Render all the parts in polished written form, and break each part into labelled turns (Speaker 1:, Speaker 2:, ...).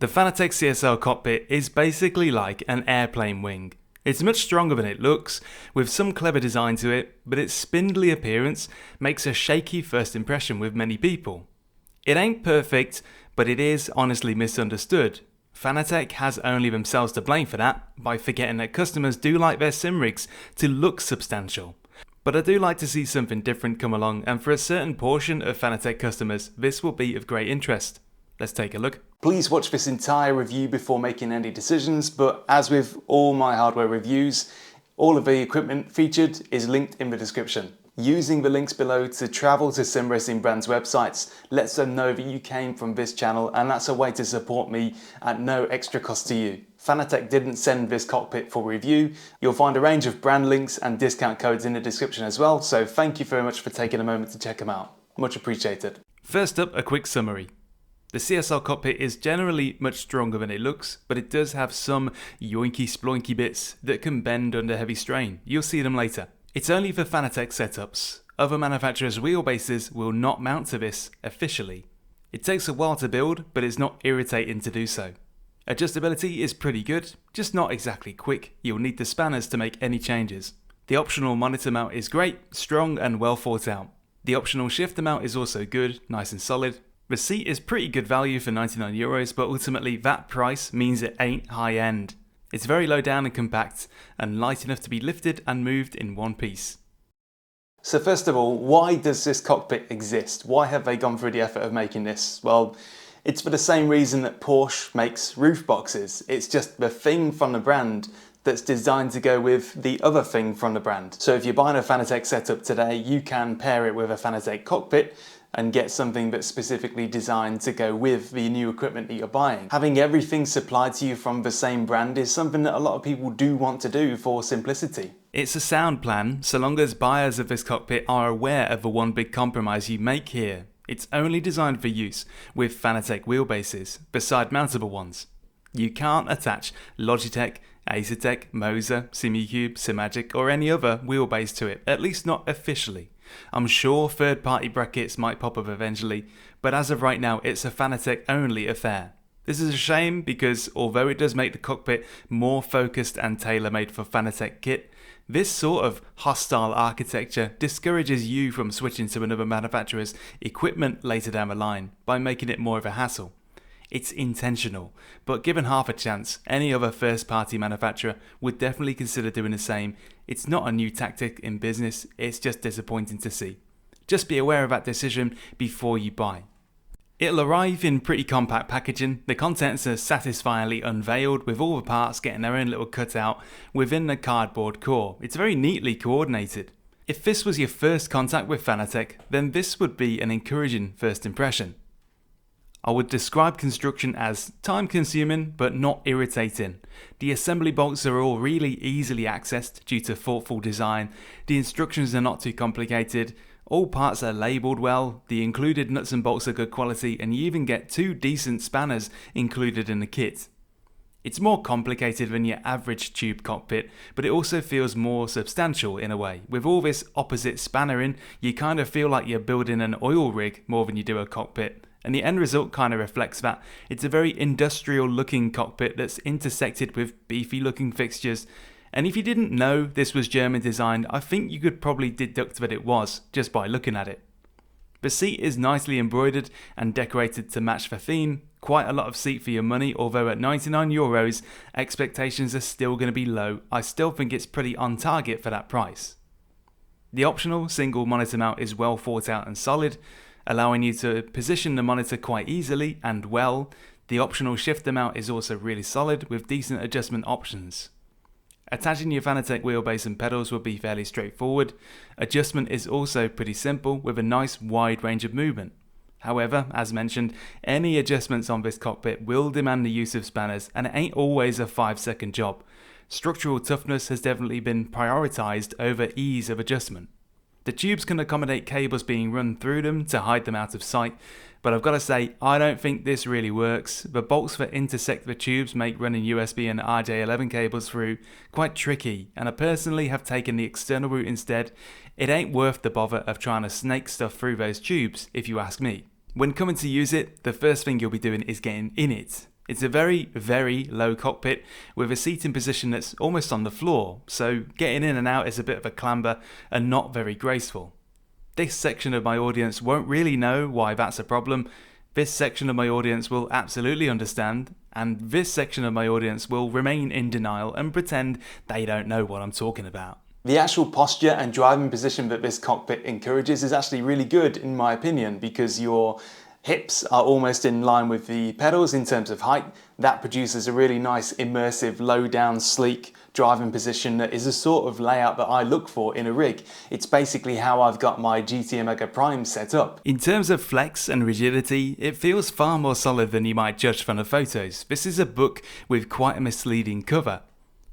Speaker 1: The Fanatec CSL Cockpit is basically like an airplane wing. It's much stronger than it looks, with some clever design to it, but its spindly appearance makes a shaky first impression with many people. It ain't perfect, but it is honestly misunderstood. Fanatec has only themselves to blame for that, by forgetting that customers do like their sim rigs to look substantial. But I do like to see something different come along, and for a certain portion of Fanatec customers, this will be of great interest. Let's take a look. Please watch this entire review before making any decisions, but as with all my hardware reviews, all of the equipment featured is linked in the description. Using the links below to travel to sim racing brands' websites lets them know that you came from this channel, and that's a way to support me at no extra cost to you. Fanatec didn't send this cockpit for review. You'll find a range of brand links and discount codes in the description as well, so thank you very much for taking a moment to check them out. Much appreciated. First up, a quick summary. The CSL Cockpit is generally much stronger than it looks, but it does have some yoinky sploinky bits that can bend under heavy strain. You'll see them later. It's only for Fanatec setups. Other manufacturers' wheelbases will not mount to this officially. It takes a while to build, but it's not irritating to do so. Adjustability is pretty good, just not exactly quick. You'll need the spanners to make any changes. The optional monitor mount is great, strong and well thought out. The optional shifter mount is also good, nice and solid. The seat is pretty good value for €99, but ultimately that price means it ain't high end. It's very low down and compact, and light enough to be lifted and moved in one piece. So first of all, why does this cockpit exist? Why have they gone through the effort of making this? Well, it's for the same reason that Porsche makes roof boxes. It's just the thing from the brand that's designed to go with the other thing from the brand. So if you're buying a Fanatec setup today, you can pair it with a Fanatec cockpit and get something that's specifically designed to go with the new equipment that you're buying. Having everything supplied to you from the same brand is something that a lot of people do want to do for simplicity. It's a sound plan, so long as buyers of this cockpit are aware of the one big compromise you make here. It's only designed for use with Fanatec wheelbases, beside mountable ones. You can't attach Logitech, Acertec, Moser, Simucube, Simagic or any other wheelbase to it, at least not officially. I'm sure third-party brackets might pop up eventually, but as of right now it's a Fanatec only affair. This is a shame because although it does make the cockpit more focused and tailor-made for Fanatec kit, this sort of hostile architecture discourages you from switching to another manufacturer's equipment later down the line by making it more of a hassle. It's intentional, but given half a chance, any other first-party manufacturer would definitely consider doing the same. It's not a new tactic in business, it's just disappointing to see. Just be aware of that decision before you buy. It'll arrive in pretty compact packaging. The contents are satisfyingly unveiled, with all the parts getting their own little cutout within the cardboard core. It's very neatly coordinated. If this was your first contact with Fanatec, then this would be an encouraging first impression. I would describe construction as time-consuming but not irritating. The assembly bolts are all really easily accessed due to thoughtful design. The instructions are not too complicated. All parts are labelled well. The included nuts and bolts are good quality, and you even get 2 decent spanners included in the kit. It's more complicated than your average tube cockpit, but it also feels more substantial in a way. With all this opposite spannering, you kind of feel like you're building an oil rig more than you do a cockpit. And the end result kind of reflects that. It's a very industrial looking cockpit that's intersected with beefy looking fixtures. And if you didn't know this was German designed, I think you could probably deduct that it was, just by looking at it. The seat is nicely embroidered and decorated to match the theme. Quite a lot of seat for your money, although at €99, expectations are still going to be low. I still think it's pretty on target for that price. The optional single monitor mount is well thought out and solid, allowing you to position the monitor quite easily and well. The optional shifter mount is also really solid with decent adjustment options. Attaching your Fanatec wheelbase and pedals will be fairly straightforward. Adjustment is also pretty simple with a nice wide range of movement. However, as mentioned, any adjustments on this cockpit will demand the use of spanners, and it ain't always a 5-second job. Structural toughness has definitely been prioritised over ease of adjustment. The tubes can accommodate cables being run through them to hide them out of sight, but I've got to say, I don't think this really works. The bolts that intersect the tubes make running USB and RJ11 cables through quite tricky, and I personally have taken the external route instead. It ain't worth the bother of trying to snake stuff through those tubes, if you ask me. When coming to use it, the first thing you'll be doing is getting in it. It's a very, very low cockpit with a seating position that's almost on the floor, so getting in and out is a bit of a clamber and not very graceful. This section of my audience won't really know why that's a problem. This section of my audience will absolutely understand, and this section of my audience will remain in denial and pretend they don't know what I'm talking about. The actual posture and driving position that this cockpit encourages is actually really good in my opinion, because your hips are almost in line with the pedals in terms of height. That produces a really nice immersive, low down, sleek driving position that is a sort of layout that I look for in a rig. It's basically how I've got my GT Omega Prime set up. In terms of flex and rigidity, it feels far more solid than you might judge from the photos. This is a book with quite a misleading cover.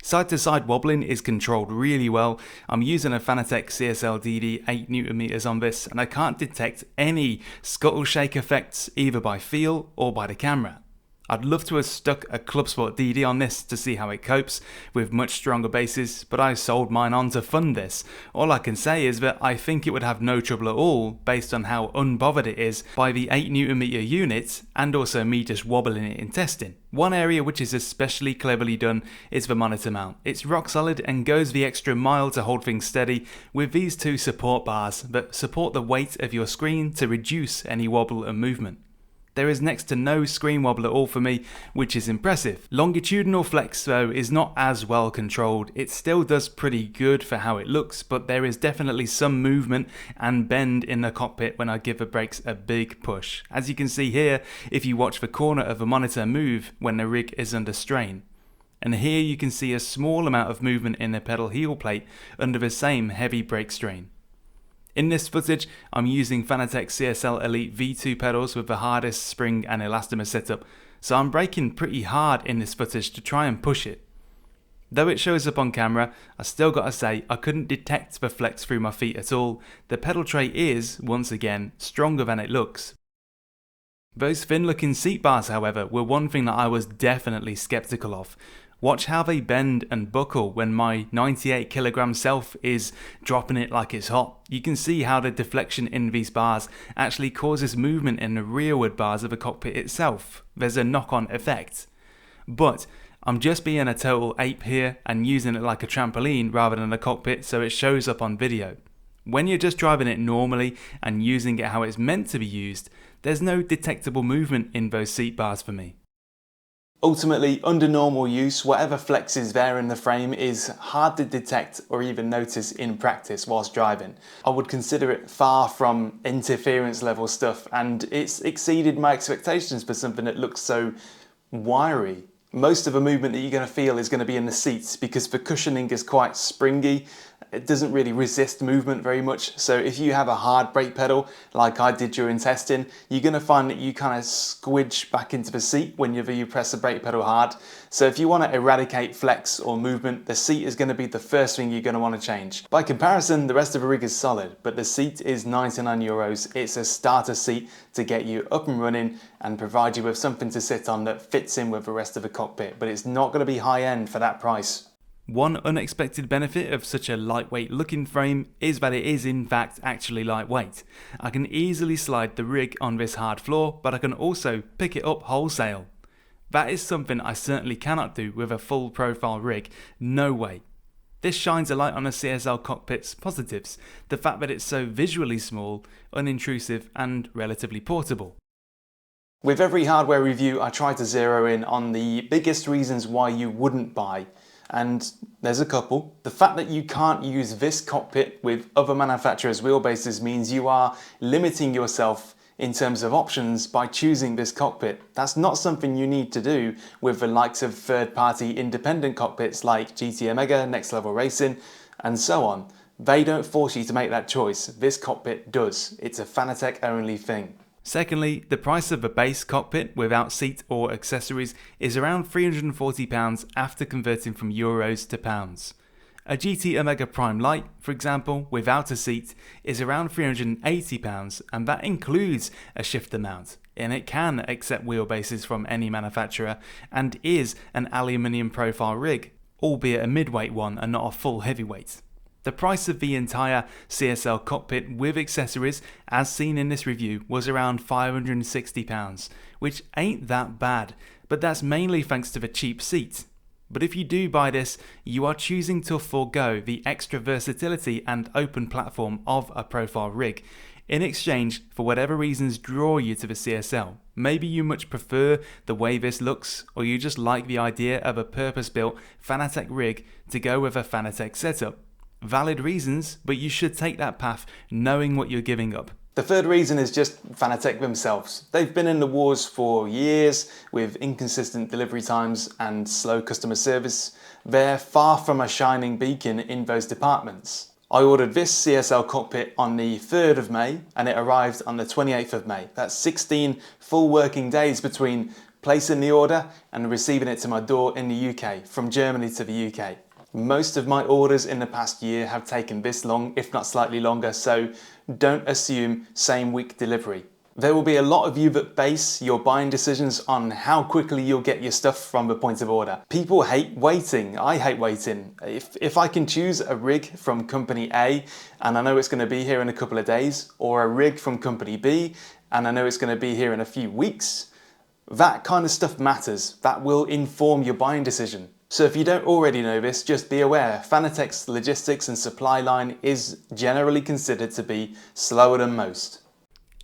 Speaker 1: Side to side wobbling is controlled really well. I'm using a Fanatec CSL DD 8Nm on this, and I can't detect any scuttle shake effects either by feel or by the camera. I'd love to have stuck a Club Sport DD on this to see how it copes with much stronger bases, but I sold mine on to fund this. All I can say is that I think it would have no trouble at all based on how unbothered it is by the 8Nm unit and also me just wobbling it in testing. One area which is especially cleverly done is the monitor mount. It's rock solid and goes the extra mile to hold things steady with these two support bars that support the weight of your screen to reduce any wobble and movement. There is next to no screen wobble at all for me, which is impressive. Longitudinal flex though is not as well controlled. It still does pretty good for how it looks, but there is definitely some movement and bend in the cockpit when I give the brakes a big push. As you can see here, if you watch the corner of a monitor move when the rig is under strain. And here you can see a small amount of movement in the pedal heel plate under the same heavy brake strain. In this footage, I'm using Fanatec CSL Elite V2 pedals with the hardest spring and elastomer setup, so I'm braking pretty hard in this footage to try and push it. Though it shows up on camera, I still gotta say I couldn't detect the flex through my feet at all. The pedal tray is, once again, stronger than it looks. Those thin looking seat bars, however, were one thing that I was definitely skeptical of. Watch how they bend and buckle when my 98 kilogram self is dropping it like it's hot. You can see how the deflection in these bars actually causes movement in the rearward bars of the cockpit itself. There's a knock-on effect. But I'm just being a total ape here and using it like a trampoline rather than a cockpit, so it shows up on video. When you're just driving it normally and using it how it's meant to be used, there's no detectable movement in those seat bars for me. Ultimately, under normal use, whatever flex is there in the frame is hard to detect or even notice in practice whilst driving. I would consider it far from interference level stuff, and it's exceeded my expectations for something that looks so wiry. Most of the movement that you're going to feel is going to be in the seats because the cushioning is quite springy. It doesn't really resist movement very much, so if you have a hard brake pedal like I did during testing, you're going to find that you kind of squidge back into the seat whenever you press the brake pedal hard. So if you want to eradicate flex or movement, the seat is going to be the first thing you're going to want to change. By comparison, the rest of the rig is solid, but the seat is €99. It's a starter seat to get you up and running and provide you with something to sit on that fits in with the rest of the cockpit, but it's not going to be high end for that price. One unexpected benefit of such a lightweight looking frame is that it is in fact actually lightweight. I can easily slide the rig on this hard floor, but I can also pick it up wholesale. That is something I certainly cannot do with a full profile rig, no way. This shines a light on the CSL Cockpit's positives, the fact that it's so visually small, unintrusive and relatively portable. With every hardware review I try to zero in on the biggest reasons why you wouldn't buy. And there's a couple. The fact that you can't use this cockpit with other manufacturers' wheelbases means you are limiting yourself in terms of options by choosing this cockpit. That's not something you need to do with the likes of third-party independent cockpits like GT Omega, Next Level Racing, and so on. They don't force you to make that choice. This cockpit does. It's a Fanatec only thing. Secondly, the price of a base cockpit without seat or accessories is around £340 after converting from euros to pounds. A GT Omega Prime Lite, for example, without a seat is around £380, and that includes a shifter mount, and it can accept wheelbases from any manufacturer and is an aluminium profile rig, albeit a midweight one and not a full heavyweight. The price of the entire CSL Cockpit with accessories, as seen in this review, was around £560, which ain't that bad, but that's mainly thanks to the cheap seat. But if you do buy this, you are choosing to forego the extra versatility and open platform of a profile rig, in exchange for whatever reasons draw you to the CSL. Maybe you much prefer the way this looks, or you just like the idea of a purpose-built Fanatec rig to go with a Fanatec setup. Valid reasons, but you should take that path knowing what you're giving up. The third reason is just Fanatec themselves. They've been in the wars for years with inconsistent delivery times and slow customer service. They're far from a shining beacon in those departments. I ordered this CSL Cockpit on the 3rd of May and it arrived on the 28th of May. That's 16 full working days between placing the order and receiving it to my door in the UK, from Germany to the UK. Most of my orders in the past year have taken this long, if not slightly longer, so don't assume same week delivery. There will be a lot of you that base your buying decisions on how quickly you'll get your stuff from the point of order. People hate waiting. I hate waiting. If I can choose a rig from company A and I know it's going to be here in a couple of days, or a rig from company B and I know it's going to be here in a few weeks, that kind of stuff matters. That will inform your buying decision. So if you don't already know this, just be aware, Fanatec's logistics and supply line is generally considered to be slower than most.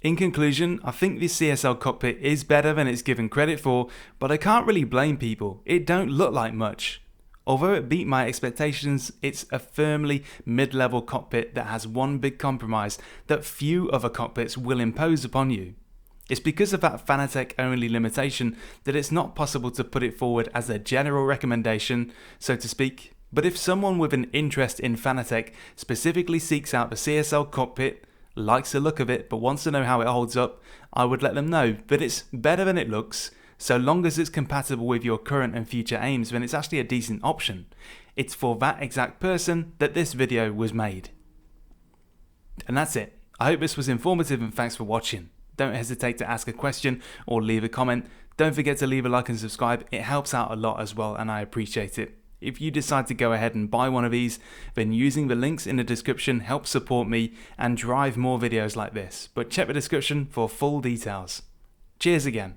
Speaker 1: In conclusion, I think the CSL Cockpit is better than it's given credit for, but I can't really blame people. It don't look like much. Although it beat my expectations, it's a firmly mid-level cockpit that has one big compromise that few other cockpits will impose upon you. It's because of that Fanatec only limitation that it's not possible to put it forward as a general recommendation, so to speak. But if someone with an interest in Fanatec specifically seeks out the CSL Cockpit, likes the look of it but wants to know how it holds up, I would let them know that it's better than it looks. So long as it's compatible with your current and future aims, then it's actually a decent option. It's for that exact person that this video was made. And that's it. I hope this was informative and thanks for watching. Don't hesitate to ask a question or leave a comment. Don't forget to leave a like and subscribe. It helps out a lot as well and I appreciate it. If you decide to go ahead and buy one of these, then using the links in the description helps support me and drive more videos like this. But check the description for full details. Cheers again.